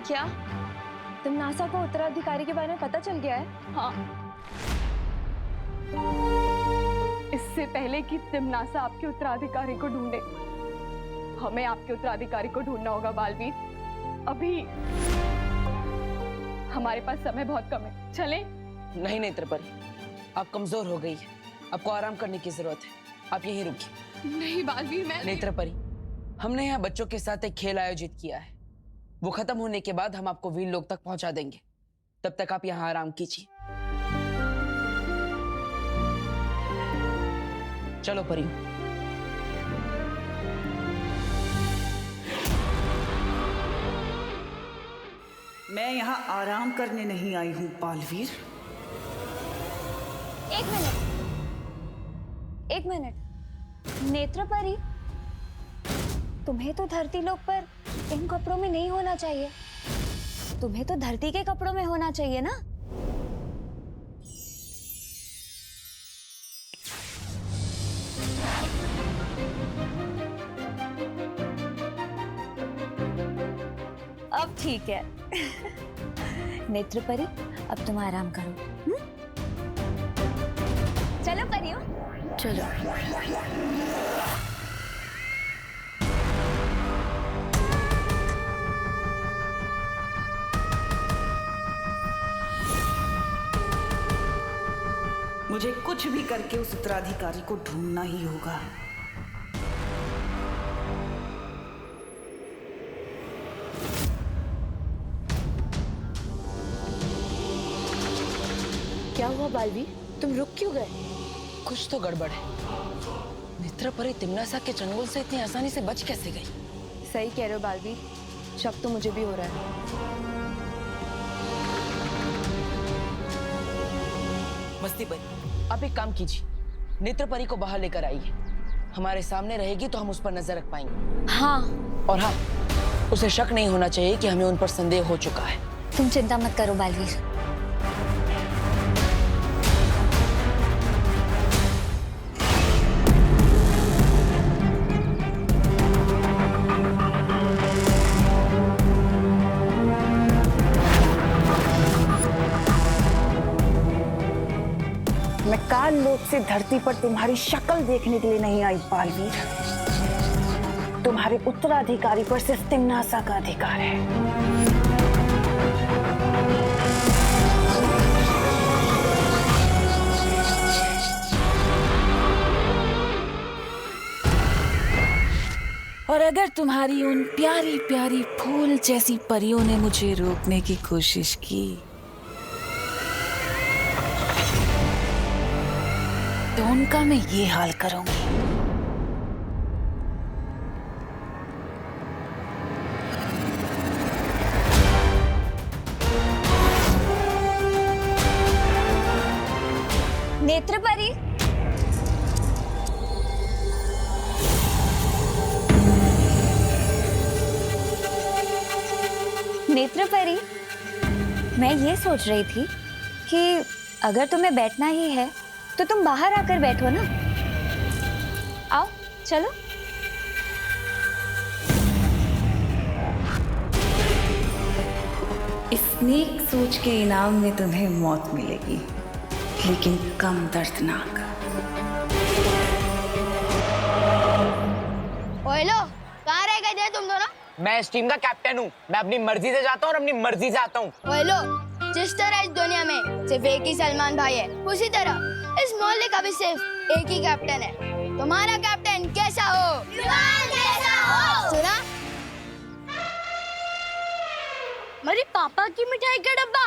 क्या तिमनासा को उत्तराधिकारी के बारे में पता चल गया है? हाँ, इससे पहले कि तिमनासा आपके उत्तराधिकारी को ढूंढे, हमें आपके उत्तराधिकारी को ढूंढना होगा बालवीर। अभी हमारे पास समय बहुत कम है, चलें? नहीं नेत्रपरी, आप कमजोर हो गई है, आपको आराम करने की जरूरत है, आप यहीं रुकिए। नहीं बालवीर, मैं नेत्रपरी, हमने यहाँ बच्चों के साथ एक खेल आयोजित किया है, वो खत्म होने के बाद हम आपको वीर लोक तक पहुंचा देंगे, तब तक आप यहाँ आराम कीजिए। चलो परी। मैं यहाँ आराम करने नहीं आई हूँ बालवीर। एक मिनट नेत्रपरी, तुम्हें तो धरती लोक पर इन कपड़ों में नहीं होना चाहिए, तुम्हें तो धरती के कपड़ों में होना चाहिए ना। अब ठीक है नेत्रपरी, अब तुम आराम करो। चलो परियो, चलो। मुझे कुछ भी करके उस उत्तराधिकारी को ढूंढना ही होगा। क्या हुआ बालवीर, तुम रुक क्यों गए? कुछ तो गड़बड़ है। नेत्रपरी तिमनासा के चंगुल से इतनी आसानी से बच कैसे गई? सही कह रहे हो बालवीर, शक तो मुझे भी हो रहा है। मस्ती परी, आप एक काम कीजिए, नेत्रपरी को बाहर लेकर आइए, हमारे सामने रहेगी तो हम उस पर नजर रख पाएंगे। हाँ, और हाँ, उसे शक नहीं होना चाहिए कि हमें उन पर संदेह हो चुका है। तुम चिंता मत करो बालवीर। मैं काल लोक से धरती पर तुम्हारी शक्ल देखने के लिए नहीं आई बालवीर। तुम्हारे उत्तराधिकारी पर सिर्फ तिमनासा का अधिकार है। और अगर तुम्हारी उन प्यारी प्यारी फूल जैसी परियों ने मुझे रोकने की कोशिश की तो उनका मैं ये हाल करूंगी। नेत्रपरी, नेत्रपरी, मैं ये सोच रही थी कि अगर तुम्हें बैठना ही है तो तुम बाहर आकर बैठो ना। आओ, चलो। इस नेक सोच के इनाम में तुम्हें मौत मिलेगी, लेकिन कम दर्दनाक। ओएलो, कहाँ रह गए थे तुम दोनों? मैं इस टीम का कैप्टन हूँ, मैं अपनी मर्जी से जाता हूँ और अपनी मर्जी से आता हूँ। ओएलो, जिस तरह इस दुनिया में सिर्फ एक ही सलमान भाई है, उसी तरह इस मोहल्ले का भी सिर्फ एक ही कैप्टन है। तुम्हारा कैप्टन कैसा हो? कैसा हो? सुना? मेरे पापा की मिठाई का डब्बा।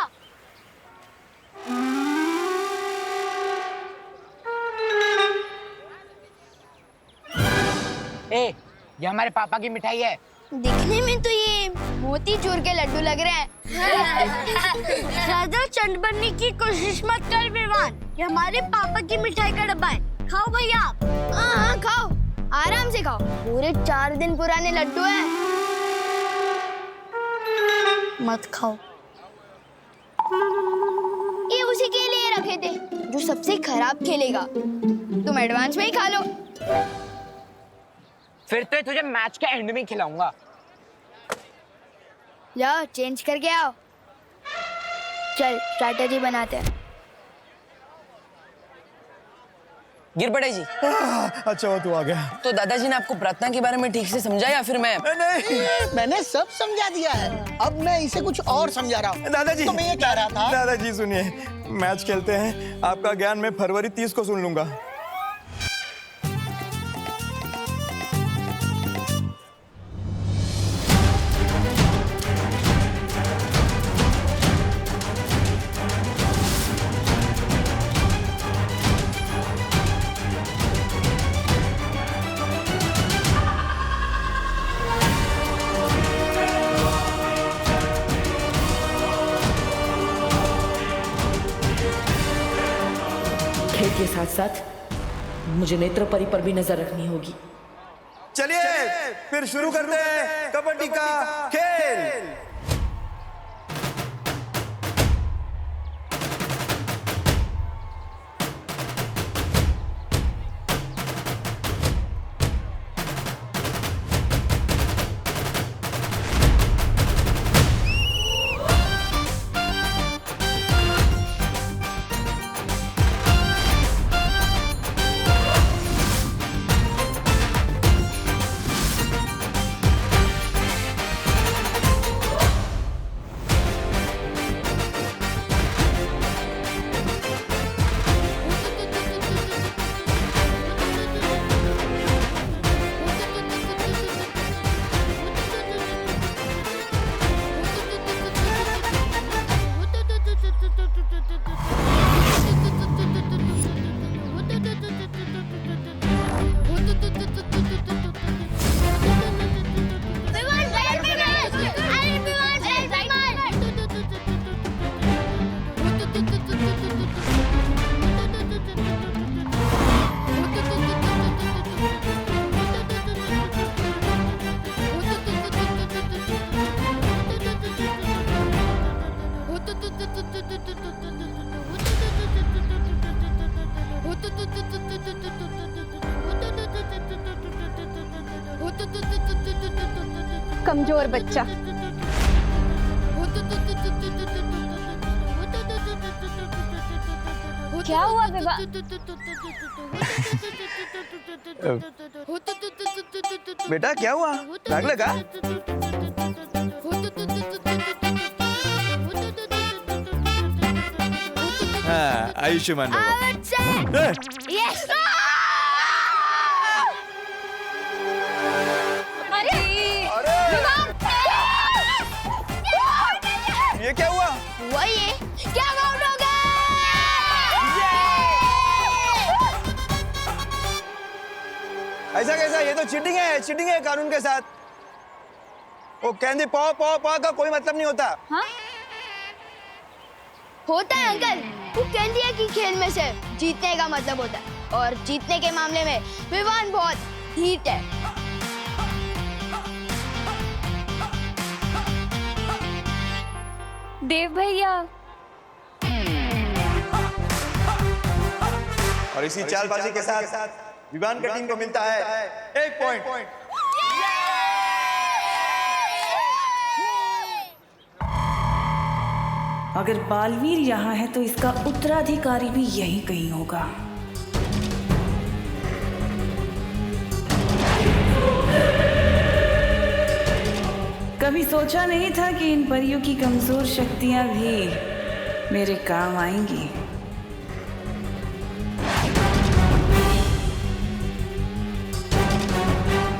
ए, ये हमारे पापा की मिठाई है। दिखने में तो ये मोतीचूर के लड्डू लग रहे हैं। ज्यादा चंड बनने की कोशिश मत कर बेवान, ये हमारे पापा की मिठाई का डब्बा है। खाओ भैया। हाँ, खाओ, आराम से खाओ, पूरे 4 दिन पुराने लड्डू हैं। मत खाओ, ये उसी के लिए रखे थे जो सबसे खराब खेलेगा। तुम एडवांस में ही खा लो। फिर तो तुझे मैच के एंड में खिलाऊंगा। जाओ चेंज करके आओ। चल स्ट्रैटेजी बनाते हैं। गिर पड़े जी। अच्छा वो तू आ गया। तो दादाजी ने आपको प्रार्थना के बारे में ठीक से समझा या फिर मैं? नहीं मैंने सब समझा दिया है, अब मैं इसे कुछ और समझा रहा हूँ। दादाजी, तो मैं ये कह रहा था। दादाजी सुनिए, मैच खेलते हैं, आपका ज्ञान मैं फरवरी 30 को सुन लूंगा। खेल के साथ साथ मुझे नेत्र परी पर भी नजर रखनी होगी। चलिए फिर शुरू करते हैं कबड्डी का खेल। कमजोर बच्चा। क्या हुआ विवाह? बेटा क्या हुआ, लाग लगा? हाँ, आयुष्मान भव। यस ये क्या हुआ? वही है, क्या आउट हो गए? ऐसा कैसा, ये तो चीटिंग है कानून के साथ। वो कहती पौ पौ पौ का कोई मतलब नहीं होता। हाँ? होता है अंकल, वो कहती है कि खेल में से जीतने का मतलब होता है, और जीतने के मामले में विवान बहुत हीट है। देव भैया, और इसी चालबाजी के साथ विवान का टीम को मिलता है 1 पॉइंट। अगर बालवीर यहाँ है तो इसका उत्तराधिकारी भी यहीं कहीं होगा। कभी सोचा नहीं था कि इन परियों की कमजोर शक्तियां भी मेरे काम आएंगी।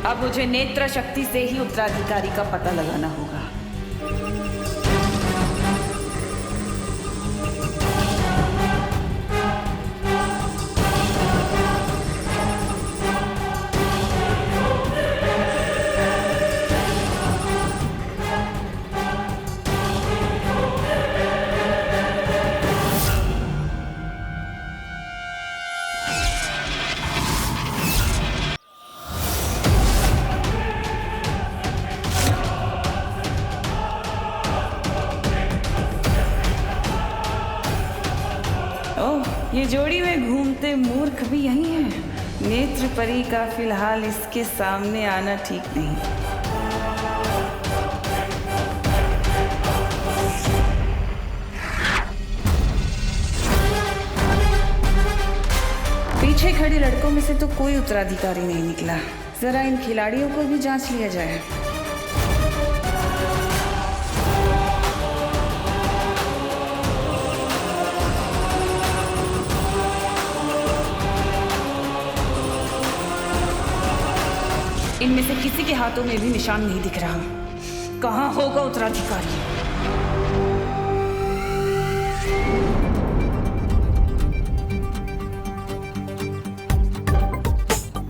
अब मुझे नेत्र शक्ति से ही उत्तराधिकारी का पता लगाना होगा। ये जोड़ी में घूमते मूर्ख भी यही है। नेत्र परी का फिलहाल इसके सामने आना ठीक नहीं। लड़कों में से तो कोई उत्तराधिकारी नहीं निकला। जरा इन खिलाड़ियों को भी जांच लिया जाए। इनमें से किसी के हाथों में भी निशान नहीं दिख रहा। कहाँ होगा उत्तराधिकारी?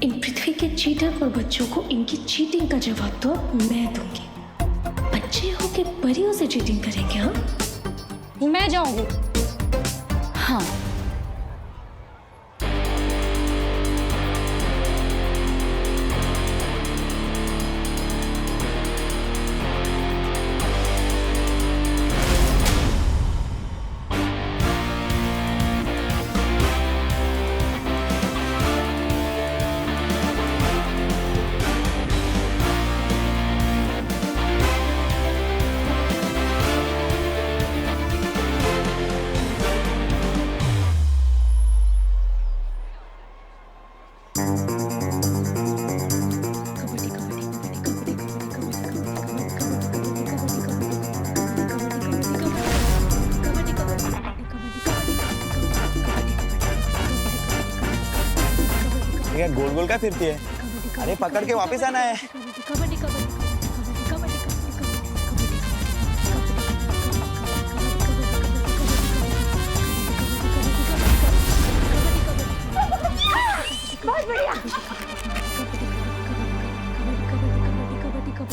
इन पृथ्वी के चीटर और बच्चों को इनकी चीटिंग का जवाब तो मैं दूंगी। बच्चे होके परियों से चीटिंग करेंगे? हाँ, मैं जाऊंगी। हाँ, ये गोल गोल क्या फिरती है? अरे पकड़ के वापस आना है।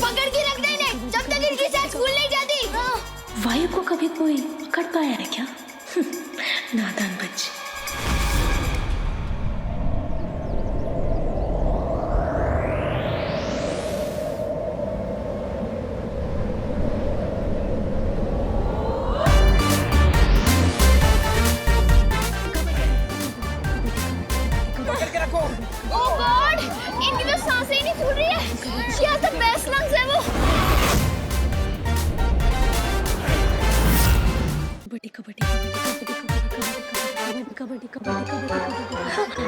पकड़ के रख देने जब तक इनकी सांस फूल नहीं जाती। वायु को कभी कोई पकड़ पाया है क्या? नादान बच्चे। ओह गॉड, इनकी तो सांसें ही नहीं फूल रही है। ये तो बेस्ट लंग्स है वो। कबड्डी कबड्डी कबड्डी कबड्डी कबड्डी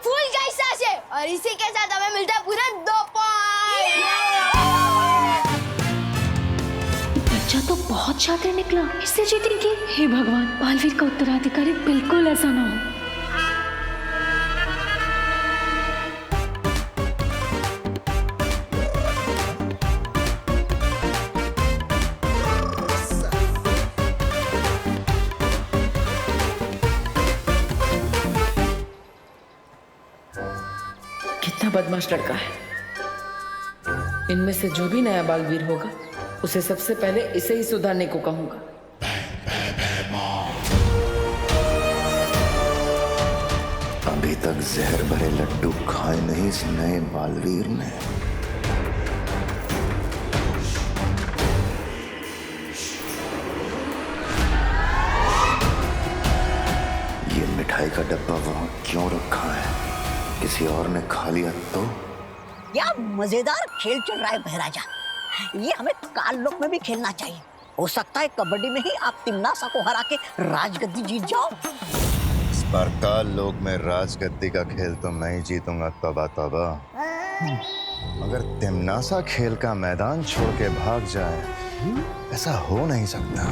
फूल गई सांसें और इसी के साथ हमें मिलता है पूरा 2 पॉइंट। बच्चा तो बहुत शातिर निकला। इससे चीटिंग की? हे भगवान, बालवीर का उत्तराधिकारी बिल्कुल ऐसा ना हो। कितना बदमाश लड़का है। इनमें से जो भी नया बालवीर होगा उसे सबसे पहले इसे ही सुधारने को कहूंगा। अभी तक जहर भरे लड्डू खाए नहीं इस नए बालवीर ने। ये मिठाई का डब्बा वहां क्यों रखा है? किसी और ने खा लिया तो? क्या मजेदार खेल चल रहा है बहराजा। ये हमें काल लोक में भी खेलना चाहिए। हो सकता है कबड्डी में ही आप तिम्नासा को हरा के राजगद्दी जीत जाओ। इस बार काल लोक में राजगद्दी का खेल तो मैं ही जीतूंगा। तौबा तौबा। अगर तिम्नासा खेल का मैदान छोड़ के भाग जाए, ऐसा हो नहीं सकता।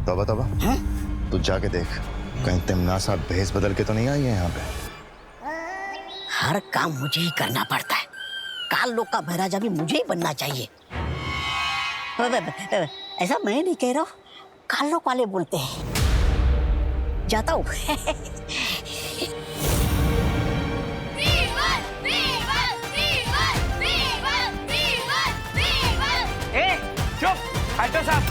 तौबा तौबा, तू जाके देख कहीं तिम्नासा भेस बदल के तो नहीं आई है यहाँ पे। हर काम मुझे ही करना पड़ता है। काल लोक का बहराजा भी मुझे ही बनना चाहिए। ऐसा मैं नहीं कह रहा हूँ, काल लोक वाले बोलते हैं। जाता हूँ। चुप, हटो साहब।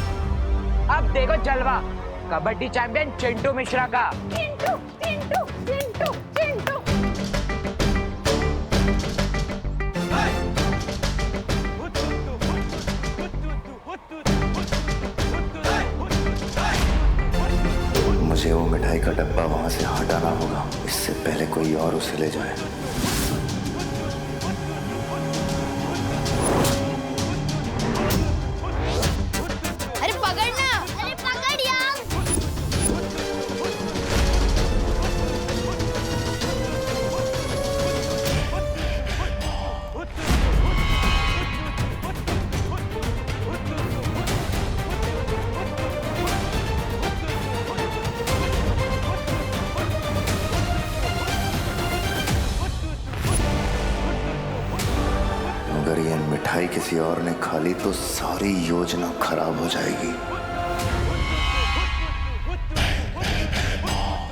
अब देखो जलवा कबड्डी चैंपियन चिंटू मिश्रा का। चिंटू चिंटू चिंटू चिंटू। डब्बा वहां से हटाना होगा, इससे पहले कोई और उसे ले जाए। अरे पकड़ना, अरे पकड़ यार। अगर ये मिठाई किसी और ने खा ली तो सारी योजना खराब हो जाएगी।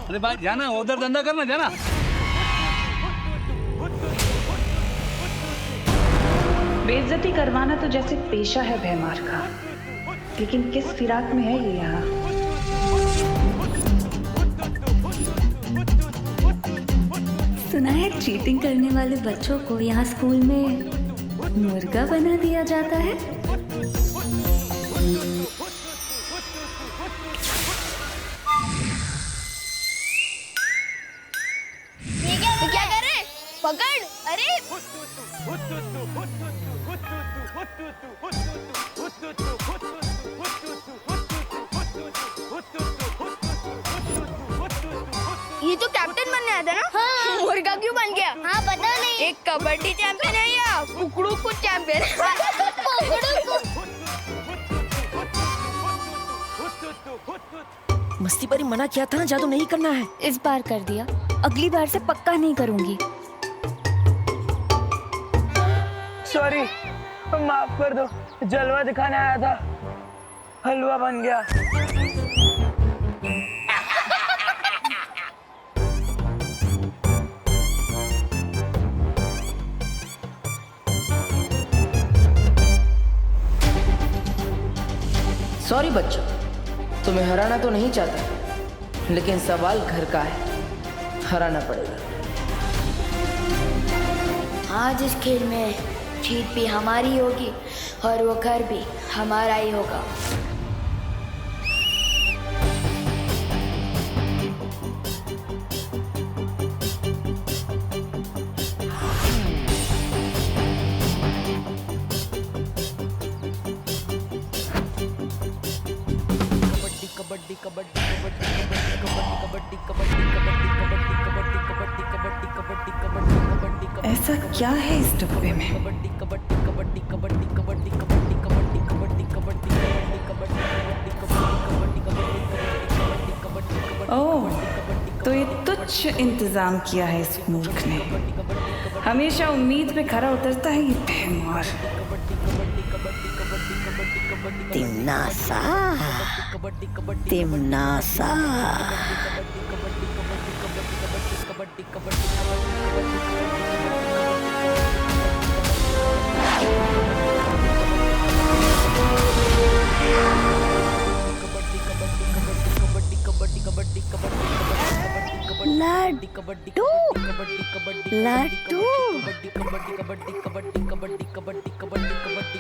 अरे भाई जाना, उधर धंधा करना, जाना। बेइज्जती करवाना तो जैसे पेशा है भैमार का, लेकिन किस फिराक में है ये यहाँ? सुना है चीटिंग करने वाले बच्चों को यहाँ स्कूल में मुर्गा बना दिया जाता है। ये क्या कर रहे? पकड़, अरे ये तो कैप्टन बनने आया था ना? हाँ। मुर्गा क्यों बन गया? हाँ पता नहीं। एक कबड्डी चैंपियन है या कुकड़ू कुछ चैंपियन? मस्ती पर ही मना किया था ना, जादू नहीं करना है। इस बार कर दिया, अगली बार से पक्का नहीं करूंगी। सॉरी, माफ कर दो, जलवा दिखाने आया था, हलवा बन गया। सॉरी बच्चों, तुम्हें हराना तो नहीं चाहता, लेकिन सवाल घर का है, हराना पड़ेगा। आज इस खेल में जीत भी हमारी होगी और वो घर भी हमारा ही होगा। ऐसा क्या है इस डब्बे में? ओह, तो ये तुच्छ इंतजाम किया है इस मूर्ख ने। हमेशा उम्मीद पे खरा उतरता है ये भैमार। तिमनासा, तिमनासा। लड्डू, लड्डू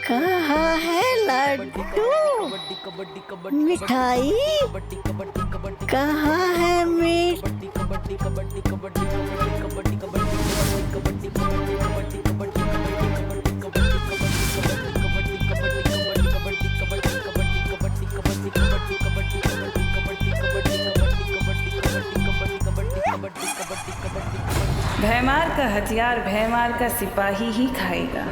कहाँ है लड्डू? मिठाई कहाँ है? भैमार का हथियार भैमार का सिपाही ही खाएगा।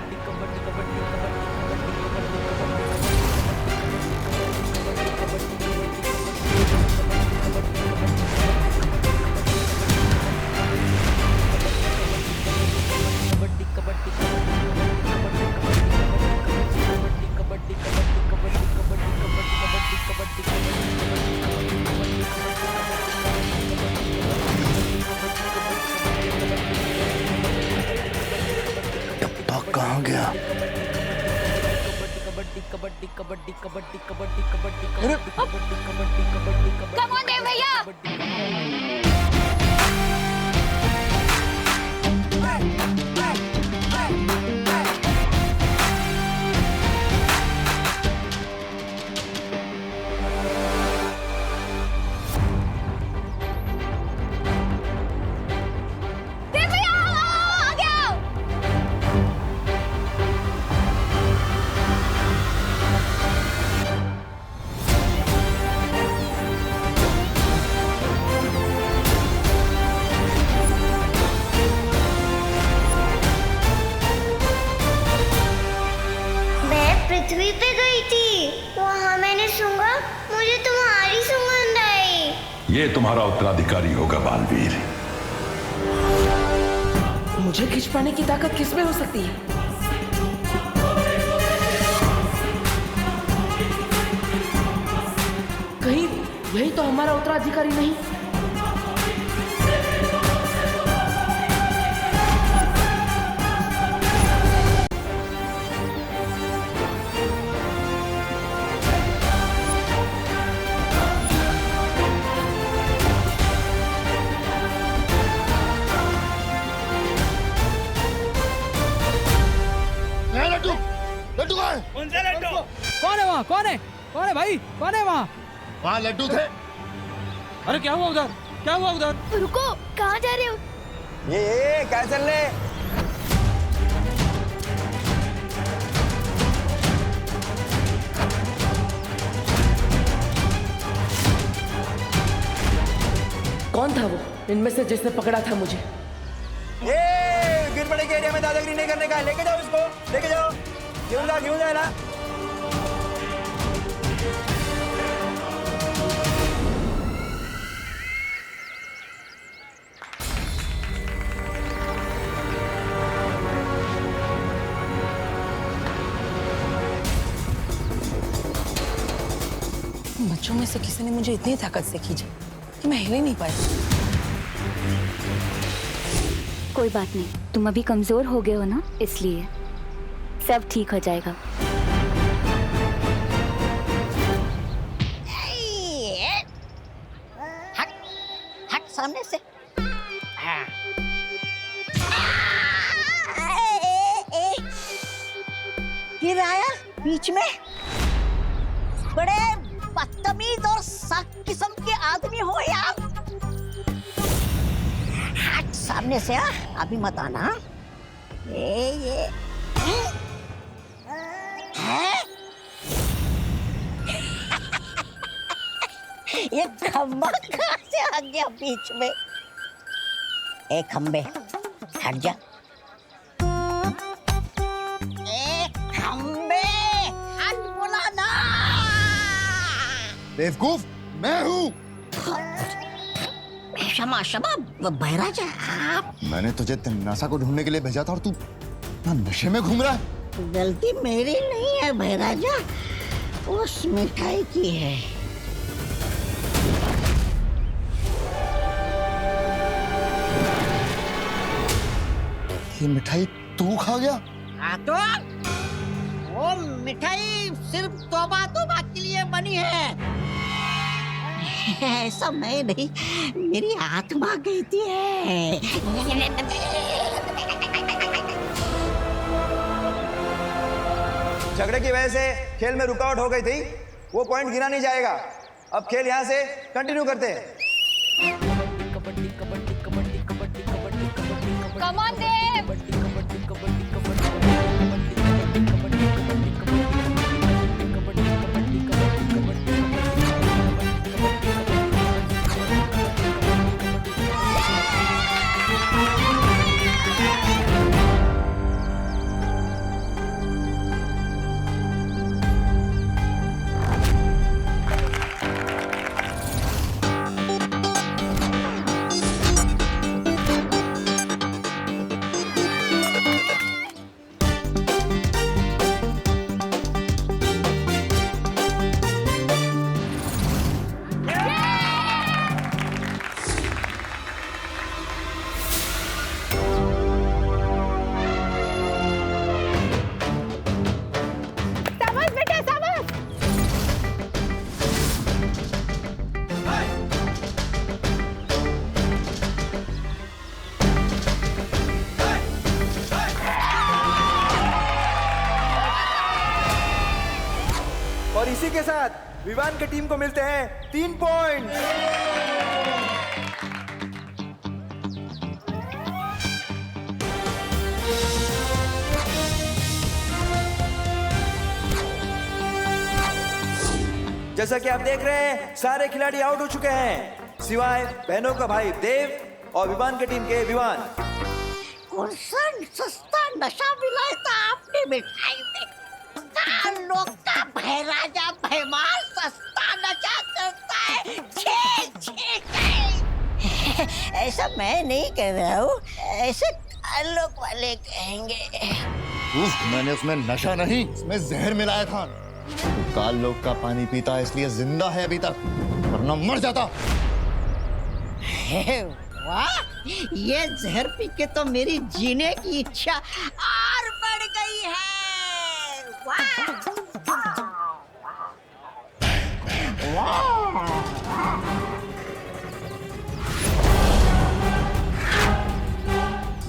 कहाँ गया? कम ऑन देव भैया। तुम्हारा उत्तराधिकारी होगा बालवीर। मुझे खींच पाने की ताकत किसमें हो सकती है? कहीं यही तो हमारा उत्तराधिकारी नहीं? लड्डू लड्डू कहाँ है? कौन सा लड्डू? कौन है वहाँ? कौन है? कौन है भाई? कौन है वहाँ? वहाँ लड्डू थे। अरे क्या हुआ उधर? क्या हुआ उधर? रुको, कहाँ जा रहे हो? ये क्या चल रहे? कौन था वो इनमें से जिसने पकड़ा था मुझे? ये गिर पड़े के एरिया में दादागिरी नहीं करने का है। लेके जाओ इसको, लेके जाओ। क्यों जा ना? बच्चों में से किसी ने मुझे इतनी ताकत से खींचा कि मैं हिल ही नहीं पाया। कोई बात नहीं, तुम अभी कमजोर हो गए हो ना, इसलिए सब ठीक हो जाएगा। हट हट सामने से। गिराया बीच में। बड़े बदतमीज और सख्त किस्म के आदमी हो यार। हट सामने से। अभी मत आना। ये है? ये खंबा कहाँ से आ गया बीच में? ए खंबे हट जा। ए खंबे हट बोला ना। बेवकूफ मैं हूँ। क्षमा क्षमा बहराजा आप। मैंने तुझे तिमनासा को ढूंढने के लिए भेजा था और तू नशे में घूम रहा है। गलती मेरी नहीं है बहराजा, उस मिठाई की है। ये मिठाई तू खा गया? हाँ तो वो मिठाई सिर्फ तौबा के लिए बनी है। ऐसा मैं नहीं, मेरी आत्मा कहती है। झगड़े की वजह से खेल में रुकावट हो गई थी, वो पॉइंट गिना नहीं जाएगा। अब खेल यहाँ से कंटिन्यू करते हैं। Come on, Dev! और इसी के साथ विवान की टीम को मिलते हैं 3 पॉइंट। जैसा कि आप देख रहे हैं, सारे खिलाड़ी आउट हो चुके हैं सिवाय बहनों का भाई देव और विवान की टीम के विवान। कौन सा सस्ता नशा मिलाया था आपने मिठाई में? लोग का भैराजा भैमार सस्ता नशा करता है। छे छे ऐसा मैं नहीं कह रहा हूँ, ऐसे लोग वाले कहेंगे। मैंने उसमें नशा नहीं, उसमें जहर मिलाया था। तो काल लोग का पानी पीता है इसलिए जिंदा है अभी तक, वरना मर जाता। वाह, ये जहर पी के तो मेरी जीने की इच्छा और बढ़ गई है। वाह,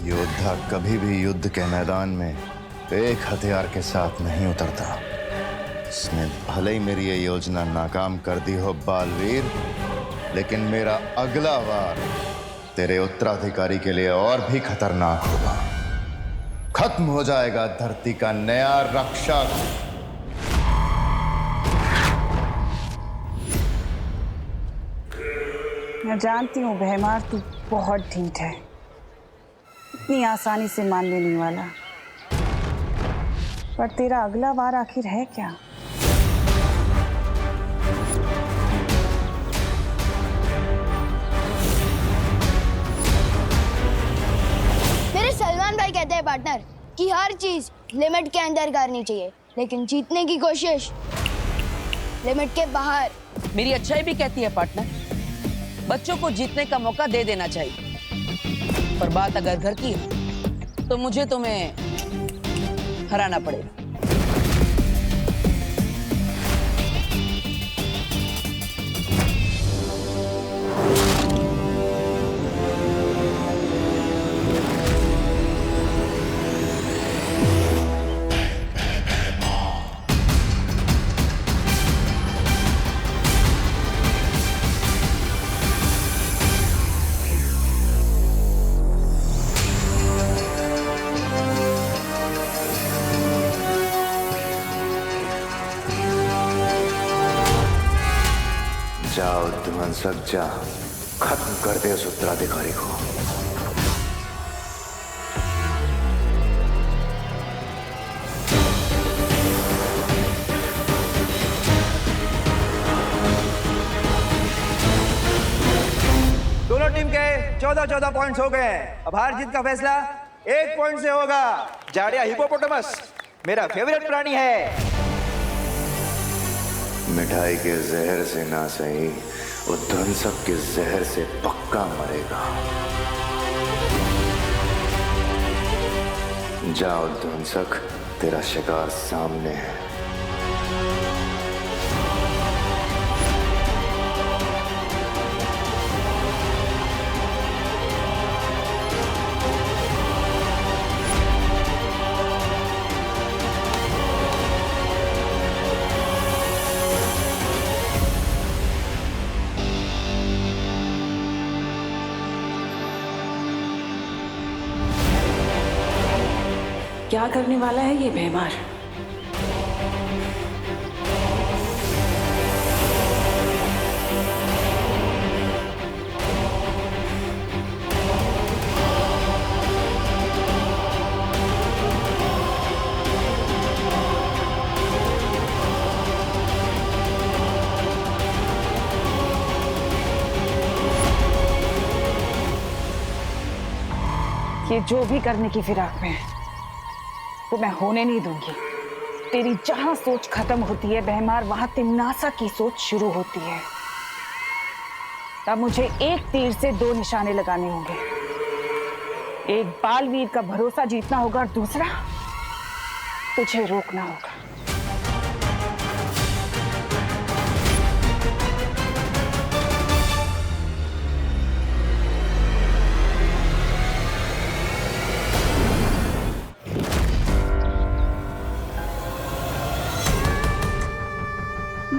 योद्धा कभी भी युद्ध के मैदान में एक हथियार के साथ नहीं उतरता। इसने भले ही मेरी ये योजना नाकाम कर दी हो बालवीर, लेकिन मेरा अगला वार तेरे उत्तराधिकारी के लिए और भी खतरनाक होगा। खत्म हो जाएगा धरती का नया रक्षक। मैं जानती हूँ भैमार, तू बहुत ढीठ है, इतनी आसानी से मान लेने वाला। पर तेरा अगला वार आखिर है क्या? मेरे सलमान भाई कहते हैं पार्टनर कि हर चीज लिमिट के अंदर करनी चाहिए, लेकिन जीतने की कोशिश लिमिट के बाहर। मेरी अच्छाई भी कहती है पार्टनर, बच्चों को जीतने का मौका दे देना चाहिए। पर बात अगर घर की है तो मुझे तुम्हें हराना पड़ेगा। जाओ ध्वंसक जा, खत्म कर दे उस उत्तराधिकारी को। दोनों टीम के 14-14 पॉइंट्स हो गए। अब हार जीत का फैसला 1 पॉइंट से होगा। जाड़िया हिपोपोटामस मेरा फेवरेट प्राणी है। मिठाई के जहर से ना सही, वो ध्वंसक के जहर से पक्का मरेगा। जाओ ध्वंसक, तेरा शिकार सामने है। क्या करने वाला है ये भैमार? ये जो भी करने की फिराक में है वो मैं होने नहीं दूंगी। तेरी जहां सोच खत्म होती है भैमार, वहां तिम्नासा की सोच शुरू होती है। तब मुझे एक तीर से 2 निशाने लगाने होंगे। एक बालवीर का भरोसा जीतना होगा और दूसरा तुझे रोकना होगा।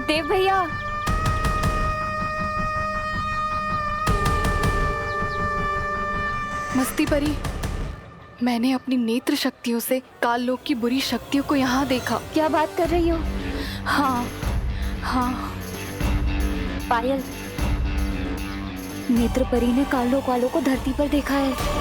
देव भैया, मस्ती परी, मैंने अपनी नेत्र शक्तियों से काल लोक की बुरी शक्तियों को यहाँ देखा। क्या बात कर रही हो? हाँ हाँ। पायल, नेत्र परी ने काल लोक वालों को धरती पर देखा है।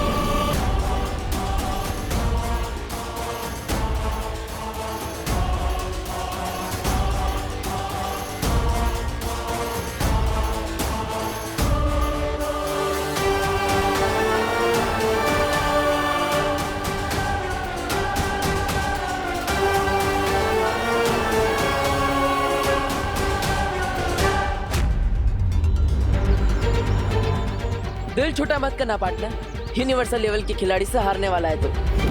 दिल छोटा मत करना पार्टनर, यूनिवर्सल लेवल के खिलाड़ी से हारने वाला है तो।